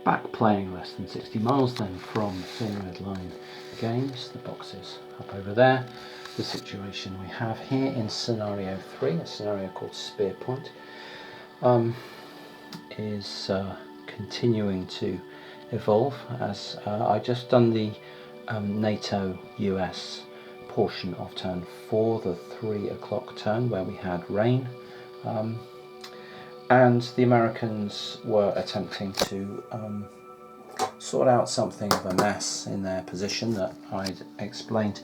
Back playing less than 60 miles then from Spearhead Line Games, the boxes up over there. The situation we have here in scenario 3, a scenario called Spear Point, is continuing to evolve as I just done the NATO US portion of turn 4, the 3 o'clock turn where we had rain, and the Americans were attempting to sort out something of a mess in their position that I'd explained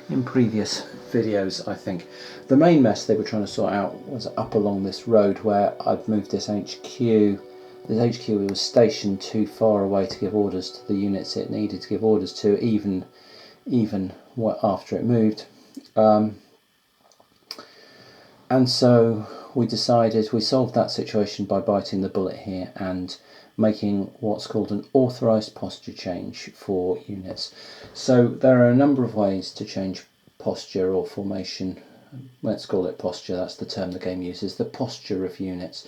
in previous videos. I think the main mess they were trying to sort out was up along this road where I'd moved this HQ. This HQ was stationed too far away to give orders to the units it needed to give orders to, even after it moved. And so we solved that situation by biting the bullet here and making what's called an authorized posture change for units. So there are a number of ways to change posture or formation. Let's call it posture, that's the term the game uses, the posture of units.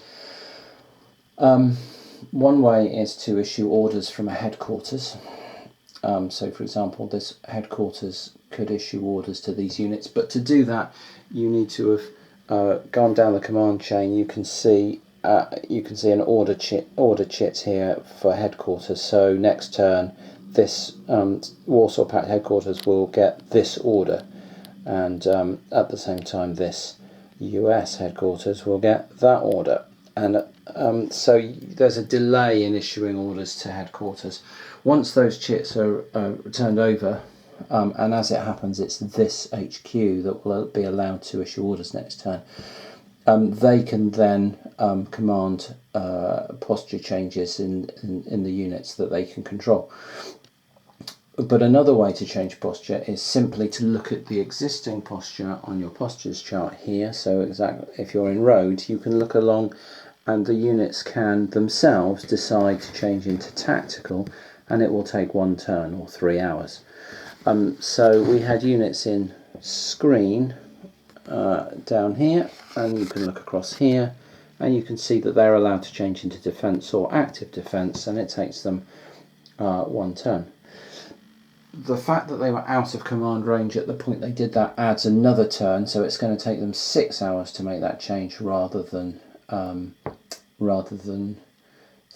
One way is to issue orders from a headquarters. So for example, this headquarters could issue orders to these units, but to do that you need to have gone down the command chain. You can see an order chit here for headquarters. So next turn, this Warsaw Pact headquarters will get this order, and at the same time, this US headquarters will get that order. And so there's a delay in issuing orders to headquarters. Once those chits are turned over, and as it happens, it's this HQ that will be allowed to issue orders next turn. They can then command posture changes in the units that they can control. But another way to change posture is simply to look at the existing posture on your postures chart here. So exactly, if you're in road, you can look along and the units can themselves decide to change into tactical, and it will take 1 turn or 3 hours. So we had units in screen down here, and you can look across here and you can see that they're allowed to change into defense or active defense, and it takes them 1 turn. The fact that they were out of command range at the point they did that adds another turn, so it's going to take them 6 hours to make that change rather than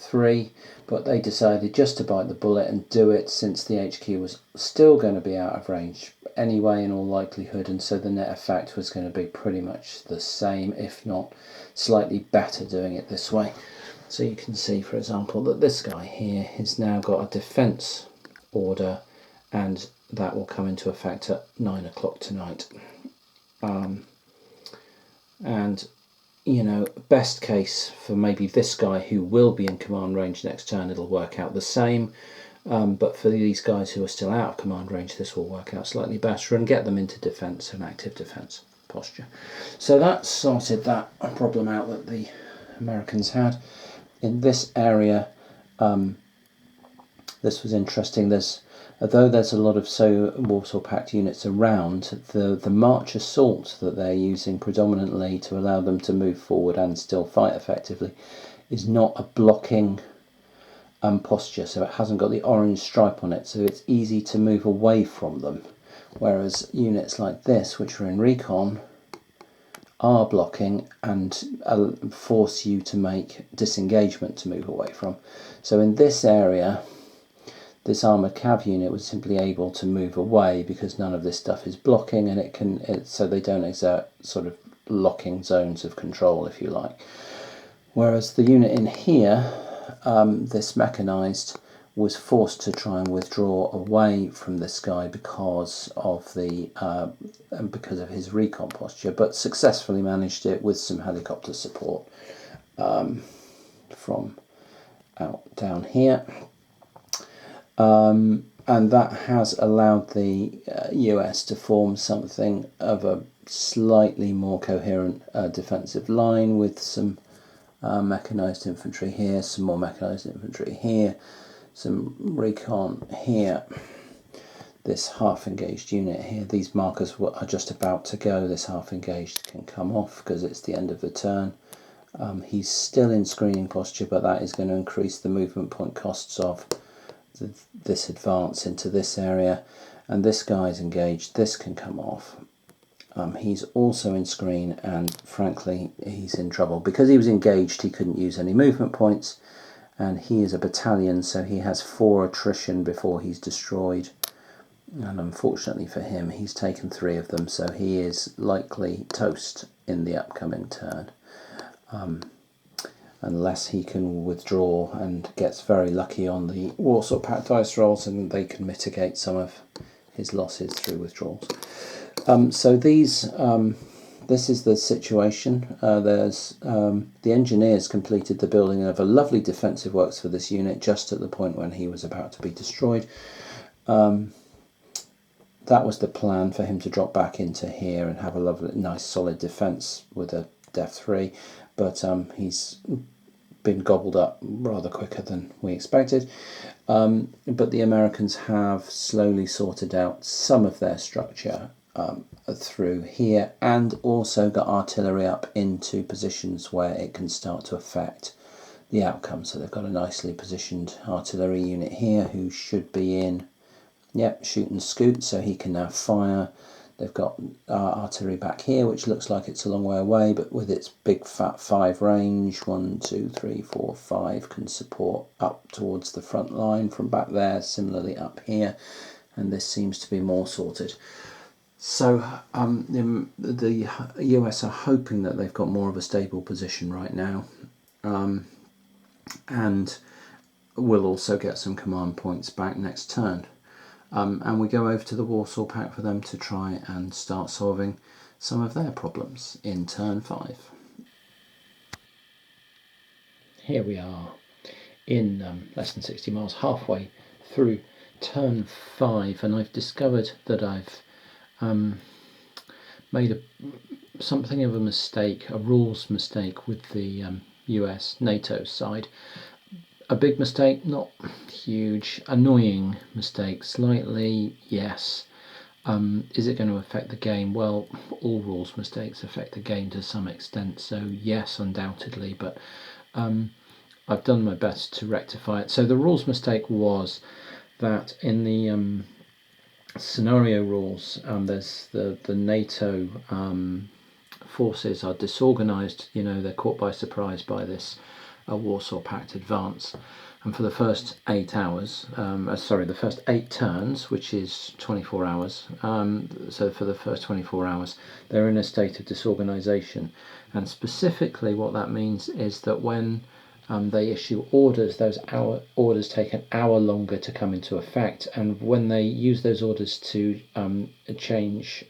3, but they decided just to bite the bullet and do it, since the HQ was still going to be out of range anyway in all likelihood, and so the net effect was going to be pretty much the same, if not slightly better, doing it this way. So you can see, for example, that this guy here has now got a defense order, and that will come into effect at 9 o'clock tonight. And you know, best case for maybe this guy who will be in command range next turn, it'll work out the same. But for these guys who are still out of command range, this will work out slightly better and get them into defence and active defence posture. So that sorted that problem out that the Americans had. In this area, this was interesting. Although there's a lot of Warsaw Pact units around, the March Assault that they're using predominantly to allow them to move forward and still fight effectively is not a blocking posture, so it hasn't got the orange stripe on it, so it's easy to move away from them, whereas units like this, which are in recon, are blocking and force you to make disengagement to move away from. So in this area, this armoured cav unit was simply able to move away because none of this stuff is blocking, and so they don't exert sort of locking zones of control, if you like. Whereas the unit in here, this mechanised, was forced to try and withdraw away from this guy because of his recon posture, but successfully managed it with some helicopter support from out down here. And that has allowed the US to form something of a slightly more coherent defensive line, with some mechanised infantry here, some more mechanised infantry here, some recon here, this half engaged unit here. These markers are just about to go. This half engaged can come off because it's the end of the turn. He's still in screening posture, but that is going to increase the movement point costs of this advance into this area. And this guy's engaged. This can come off. He's also in screen, and frankly he's in trouble. Because he was engaged, he couldn't use any movement points, and he is a battalion, so he has 4 attrition before he's destroyed. And unfortunately for him, he's taken 3 of them, so he is likely toast in the upcoming turn. Unless he can withdraw and gets very lucky on the Warsaw Pact dice rolls, and they can mitigate some of his losses through withdrawals. So this is the situation. There's the engineers completed the building of a lovely defensive works for this unit just at the point when he was about to be destroyed. That was the plan, for him to drop back into here and have a lovely, nice, solid defense with a Def 3, but he's been gobbled up rather quicker than we expected. But the Americans have slowly sorted out some of their structure through here, and also got artillery up into positions where it can start to affect the outcome. So they've got a nicely positioned artillery unit here who should be in, shoot and scoot, so he can now fire. They've got artillery back here, which looks like it's a long way away, but with its big fat 5 range, 1, 2, 3, 4, 5, can support up towards the front line from back there, similarly up here, and this seems to be more sorted. So the US are hoping that they've got more of a stable position right now, and will also get some command points back next turn. And we go over to the Warsaw Pact for them to try and start solving some of their problems in turn 5. Here we are in less than 60 miles, halfway through turn 5, and I've discovered that I've made something of a mistake, a rules mistake with the US NATO side. A big mistake, not huge. Annoying mistake, slightly, yes. Is it going to affect the game? Well, all rules mistakes affect the game to some extent, so yes, undoubtedly, but I've done my best to rectify it. So the rules mistake was that in the scenario rules, there's the NATO forces are disorganized, they're caught by surprise by this Warsaw Pact advance, and for the first 8 hours, the first 8 turns, which is 24 hours, so for the first 24 hours they're in a state of disorganization, and specifically what that means is that when they issue orders, those orders take an hour longer to come into effect, and when they use those orders to change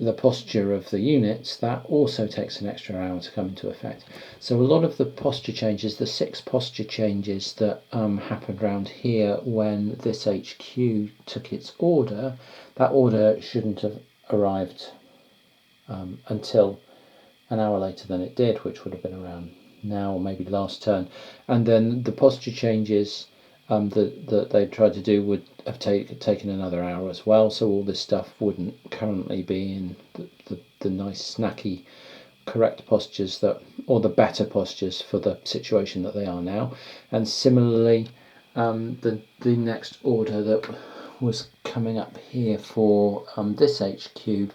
the posture of the units, that also takes an extra hour to come into effect. So a lot of the posture changes, the 6 posture changes that happened around here when this HQ took its order, that order shouldn't have arrived until an hour later than it did, which would have been around now or maybe last turn. And then the posture changes that they tried to do would have taken another hour as well, so all this stuff wouldn't currently be in the nice snacky correct postures or the better postures for the situation that they are now. And similarly, the next order that was coming up here for this HQ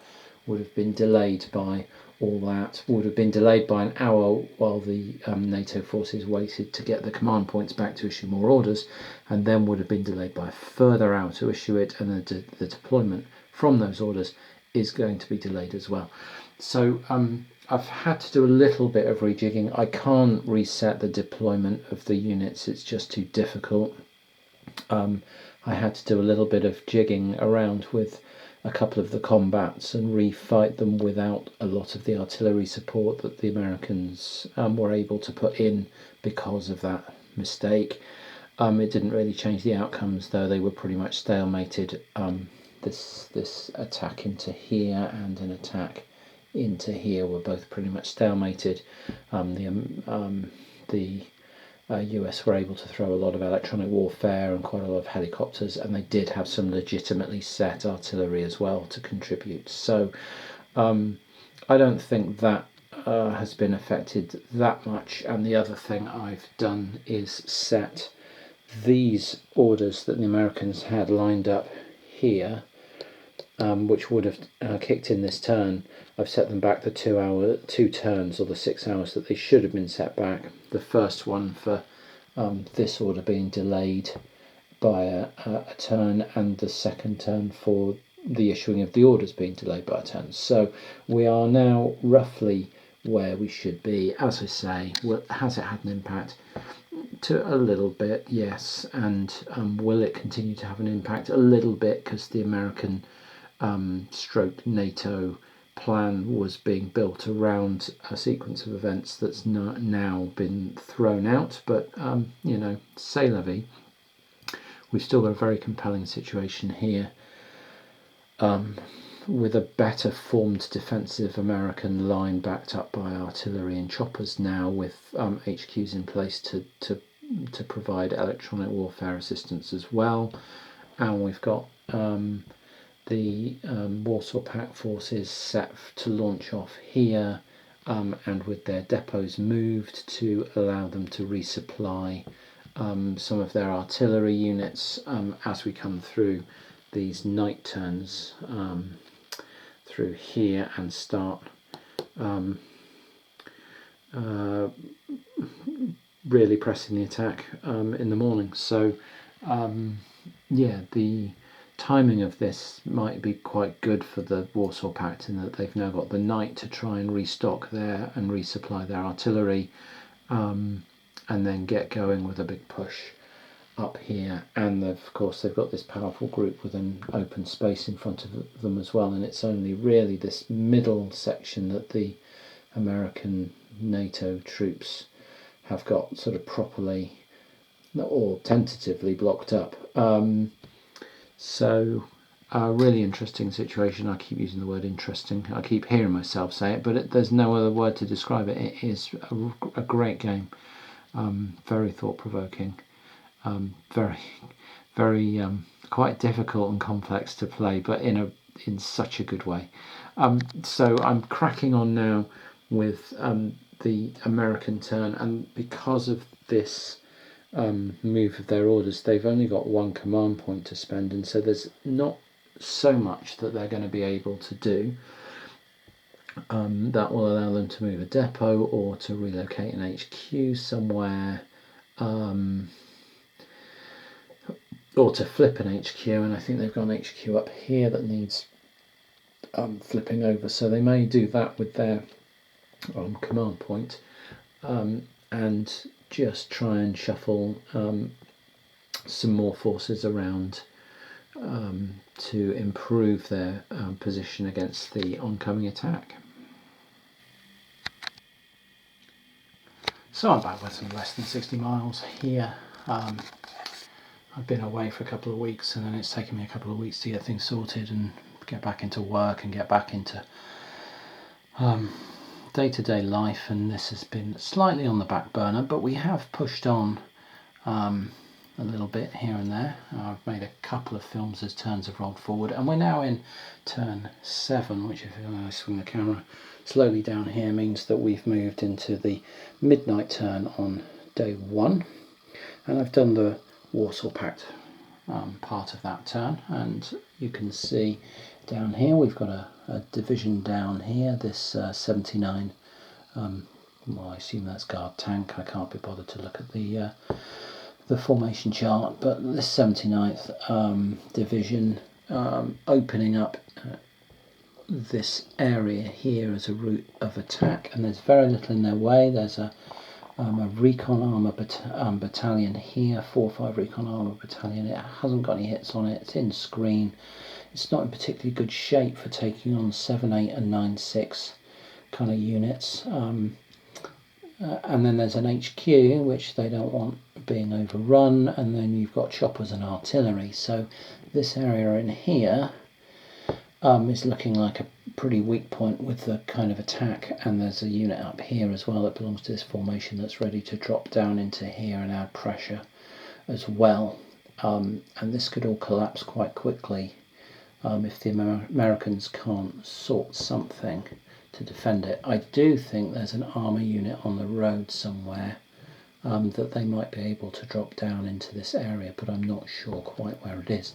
would have been delayed by all that, would have been delayed by an hour while the NATO forces waited to get the command points back to issue more orders, and then would have been delayed by a further hour to issue it, and the deployment from those orders is going to be delayed as well. So I've had to do a little bit of rejigging. I can't reset the deployment of the units, it's just too difficult. I had to do a little bit of jigging around with a couple of the combats and refight them without a lot of the artillery support that the Americans were able to put in because of that mistake. It didn't really change the outcomes, though. They were pretty much stalemated. This attack into here and an attack into here were both pretty much stalemated. The US were able to throw a lot of electronic warfare and quite a lot of helicopters, and they did have some legitimately set artillery as well to contribute. So I don't think that has been affected that much. And the other thing I've done is set these orders that the Americans had lined up here, which would have kicked in this turn. I've set them back the 2 turns, or the 6 hours that they should have been set back. The first one for this order being delayed by a turn, and the second turn for the issuing of the orders being delayed by a turn. So we are now roughly where we should be. As I say, has it had an impact? To a little bit, yes. And will it continue to have an impact? A little bit, because the American stroke NATO plan was being built around a sequence of events that's now been thrown out. But you know, c'est la vie. We've still got a very compelling situation here, with a better formed defensive American line backed up by artillery and choppers now, with HQs in place to provide electronic warfare assistance as well. And we've got the Warsaw Pact forces set to launch off here, and with their depots moved to allow them to resupply some of their artillery units as we come through these night turns through here and start really pressing the attack in the morning. So yeah, the timing of this might be quite good for the Warsaw Pact, in that they've now got the night to try and restock there and resupply their artillery, and then get going with a big push up here. And of course they've got this powerful group with an open space in front of them as well, and it's only really this middle section that the American NATO troops have got sort of properly or tentatively blocked up. So a really interesting situation. I keep using the word interesting. I keep hearing myself say it, but there's no other word to describe it. It is a great game. Very thought-provoking, very quite difficult and complex to play, but in such a good way. So I'm cracking on now with the American turn, and because of this move of their orders, they've only got 1 command point to spend, and so there's not so much that they're going to be able to do that will allow them to move a depot or to relocate an HQ somewhere, or to flip an HQ. And I think they've got an HQ up here that needs flipping over, so they may do that with their command point, and just try and shuffle some more forces around to improve their position against the oncoming attack. So I'm back with some less than 60 miles here. I've been away for a couple of weeks, and then it's taken me a couple of weeks to get things sorted and get back into work and get back into day-to-day life, and this has been slightly on the back burner, but we have pushed on a little bit here and there. I've made a couple of films as turns have rolled forward, and we're now in turn 7, which, if I swing the camera slowly down here, means that we've moved into the midnight turn on day 1, and I've done the Warsaw Pact part of that turn, and you can see down here we've got a division down here, this 79, well, I assume that's guard tank. I can't be bothered to look at the formation chart, but this 79th division opening up this area here as a route of attack, and there's very little in their way. There's a recon armour battalion here, 4-5 recon armour battalion. It hasn't got any hits on it, it's in screen. It's not in particularly good shape for taking on 7-8 and 9-6 kind of units. And then there's an HQ, which they don't want being overrun, and then you've got choppers and artillery. So this area in here is looking like a pretty weak point with the kind of attack, and there's a unit up here as well that belongs to this formation that's ready to drop down into here and add pressure as well. And this could all collapse quite quickly if the Americans can't sort something to defend it. I do think there's an armour unit on the road somewhere that they might be able to drop down into this area, but I'm not sure quite where it is.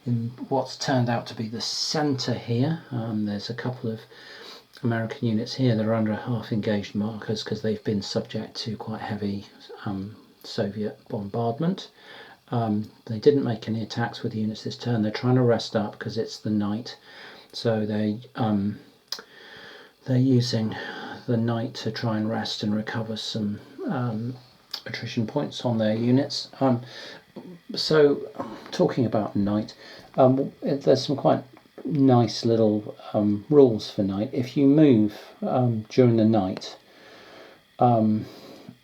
In what's turned out to be the centre here, there's a couple of American units here that are under half engaged markers because they've been subject to quite heavy Soviet bombardment. They didn't make any attacks with units this turn. They're trying to rest up because it's the night, so they're using the night to try and rest and recover some attrition points on their units. So talking about night, there's some quite nice little rules for night. If you move during the night,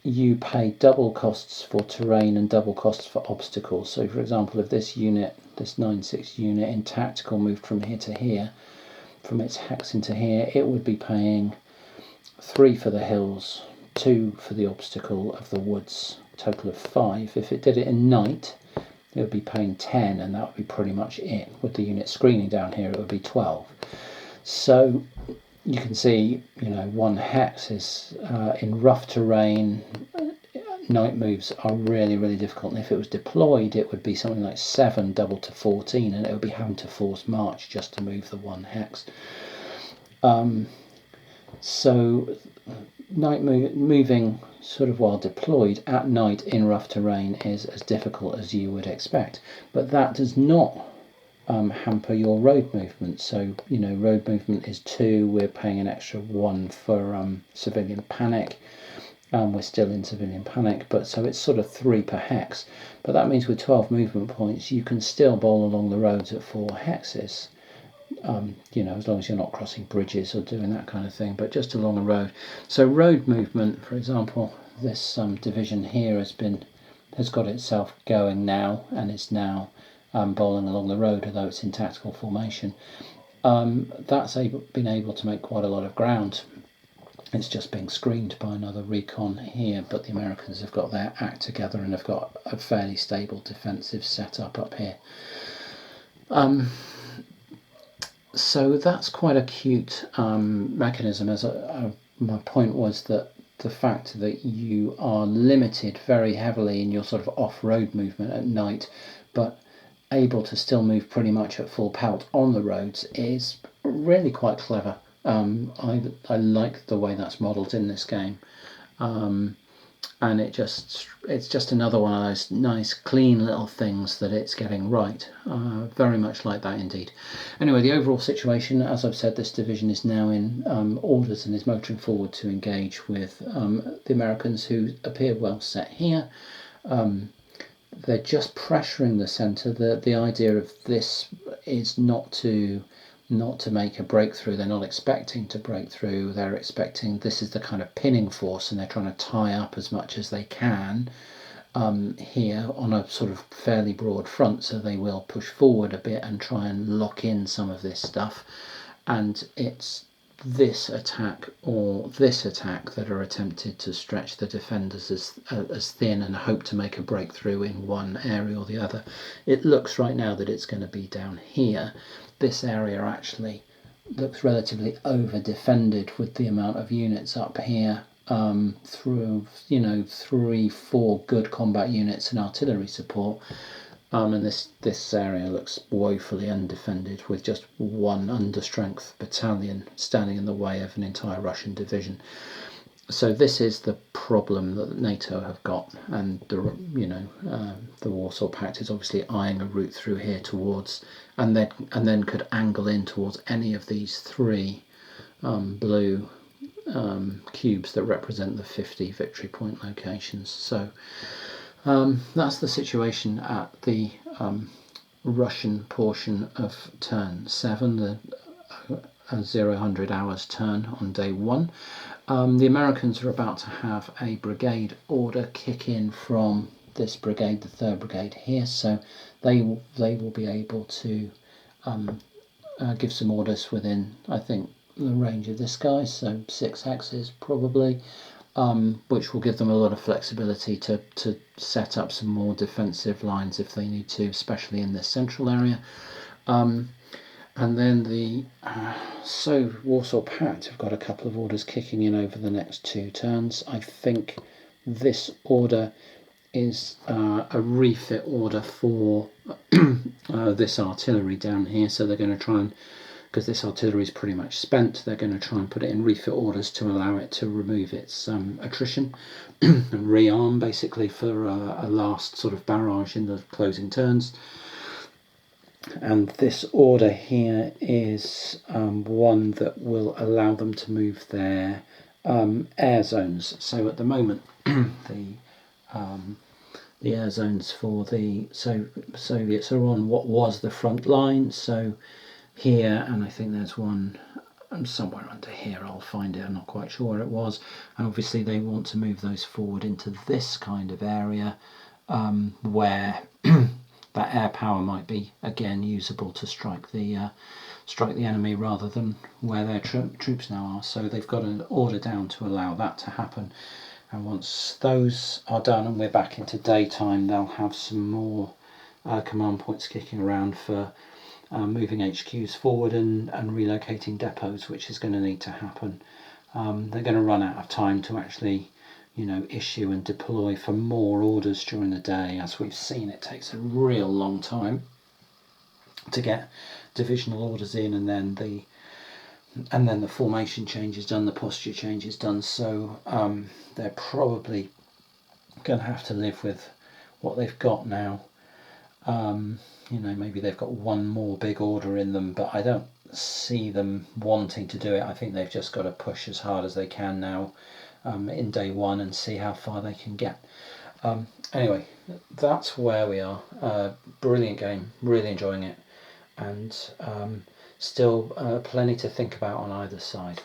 you pay double costs for terrain and double costs for obstacles. So for example, if this unit, this 9/6 unit in tactical moved from here to here, from its hex into here, it would be paying 3 for the hills, 2 for the obstacle of the woods, total of 5. If it did it in night, it would be paying 10, and that would be pretty much it. With the unit screening down here, it would be 12. So you can see, 1 hex is in rough terrain. Night moves are really, really difficult, and if it was deployed, it would be something like 7 doubled to 14, and it would be having to force march just to move the 1 hex. So night moving sort of while deployed at night in rough terrain is as difficult as you would expect, but that does not hamper your road movement. So road movement is 2. We're paying an extra 1 for civilian panic. We're still in civilian panic, but so it's sort of 3 per hex. But that means with 12 movement points, you can still bowl along the roads at 4 hexes. As long as you're not crossing bridges or doing that kind of thing, but just along a road. So road movement, for example, this division here has got itself going now, and is now bowling along the road, although it's in tactical formation. That's been able to make quite a lot of ground. It's just being screened by another recon here, but the Americans have got their act together and have got a fairly stable defensive setup up here. So that's quite a cute mechanism. My point was that the fact that you are limited very heavily in your sort of off-road movement at night, but able to still move pretty much at full pelt on the roads is really quite clever. I like the way that's modelled in this game, and it's just another one of those nice clean little things that it's getting right. Very much like that indeed. Anyway, the overall situation, as I've said, this division is now in orders and is motoring forward to engage with the Americans, who appear well set here. They're just pressuring the centre. The idea of this is not to make a breakthrough. They're not expecting to break through. They're expecting this is the kind of pinning force, and they're trying to tie up as much as they can here on a sort of fairly broad front, so they will push forward a bit and try and lock in some of this stuff. And it's this attack or this attack that are attempted to stretch the defenders as thin and hope to make a breakthrough in one area or the other. It looks right now that it's going to be down here. This area actually looks relatively over defended with the amount of units up here, through 3-4 good combat units and artillery support, and this area looks woefully undefended with just 1 understrength battalion standing in the way of an entire Russian division. So this is the problem that NATO have got, and the Warsaw Pact is obviously eyeing a route through here towards, and then could angle in towards any of these 3 blue cubes that represent the 50 victory point locations. So that's the situation at the Russian portion of turn 7, the 0-100 hours turn on day 1. The Americans are about to have a brigade order kick in from this brigade, the 3rd Brigade here, so they will be able to give some orders within, I think, the range of this guy, so 6 hexes probably, which will give them a lot of flexibility to set up some more defensive lines if they need to, especially in this central area. And then the Warsaw Pact have got a couple of orders kicking in over the next 2 turns. I think this order is a refit order for this artillery down here, so they're going to try and, because this artillery is pretty much spent, they're going to try and put it in refit orders to allow it to remove its attrition and rearm basically for a last sort of barrage in the closing turns. And this order here is one that will allow them to move their air zones. So at the moment the air zones for the Soviets are on what was the front line, so here, and I think there's one somewhere under here, I'll find it, I'm not quite sure where it was, and obviously they want to move those forward into this kind of area where that air power might be again usable to strike the enemy rather than where their troops now are. So they've got an order down to allow that to happen. And once those are done and we're back into daytime, they'll have some more command points kicking around for moving HQs forward and relocating depots, which is going to need to happen. They're going to run out of time to actually, issue and deploy for more orders during the day. As we've seen, it takes a real long time to get divisional orders in, and then the formation change is done, the posture change is done, so they're probably going to have to live with what they've got now. Maybe they've got one more big order in them, but I don't see them wanting to do it. I think they've just got to push as hard as they can now in day one and see how far they can get. Anyway, that's where we are. Brilliant game, really enjoying it, and still plenty to think about on either side.